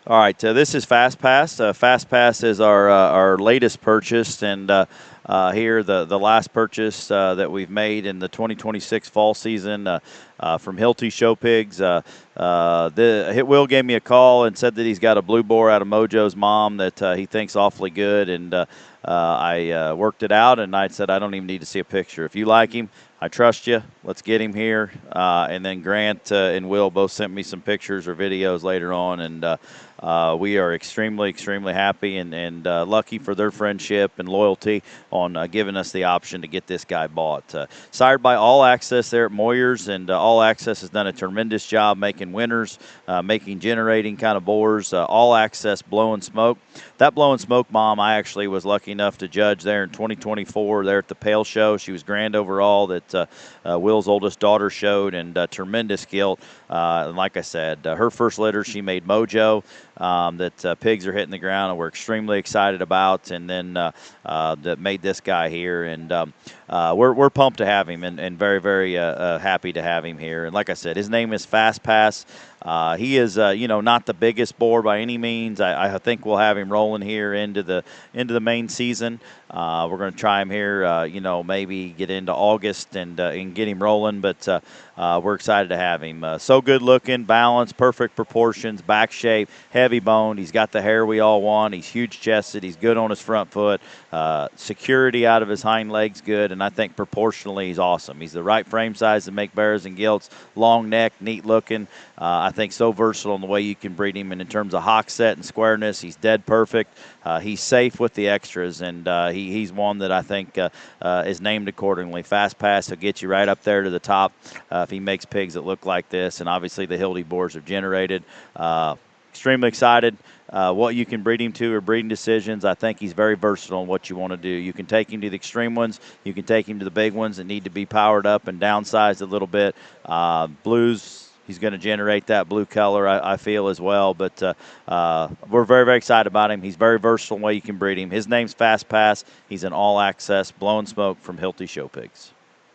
All right, this is Fast Pass. Fast Pass is our latest purchase, and here the last purchase that we've made in the 2026 fall season from Hilty Show Pigs. Will gave me a call and said that he's got a blue boar out of Mojo's mom that he thinks awfully good, and I worked it out, and I said I don't even need to see a picture. If you like him, I trust you. Let's get him here. And then Grant and Will both sent me some pictures or videos later on, and we are extremely, extremely happy and lucky for their friendship and loyalty on giving us the option to get this guy bought. Sired by All Access there at Moyers, and All Access has done a tremendous job making winners, making generating kind of boars. All Access Blow and Smoke. That Blow and Smoke mom, I actually was lucky enough to judge there in 2024 there at the Pale Show. She was grand overall that Will's oldest daughter showed, and tremendous gilt. And like I said, her first litter she made Mojo. That pigs are hitting the ground, and we're extremely excited about, and then that made this guy here, and we're pumped to have him, and very very happy to have him here. And like I said, his name is Fast Pass. He is, not the biggest boar by any means. I think we'll have him rolling here into the main season. We're going to try him here, maybe get into August and get him rolling. But we're excited to have him. So good looking, balanced, perfect proportions, back shape, heavy boned. He's got the hair we all want. He's huge chested. He's good on his front foot. Security out of his hind legs good, and I think proportionally he's awesome. He's the right frame size to make bears and gilts. Long neck, neat looking. I think so versatile in the way you can breed him, and in terms of hock set and squareness, he's dead perfect. He's safe with the extras, and he's one that I think is named accordingly. Fast Pass will get you right up there to the top if he makes pigs that look like this, and obviously the Hildy boars have generated. Extremely excited. What you can breed him to are breeding decisions. I think he's very versatile in what you want to do. You can take him to the extreme ones. You can take him to the big ones that need to be powered up and downsized a little bit. Blues, he's going to generate that blue color, I feel, as well. But we're very, very excited about him. He's very versatile in the way you can breed him. His name's Fast Pass. He's an all-access Blow and Smoke from Hilty Show Pigs.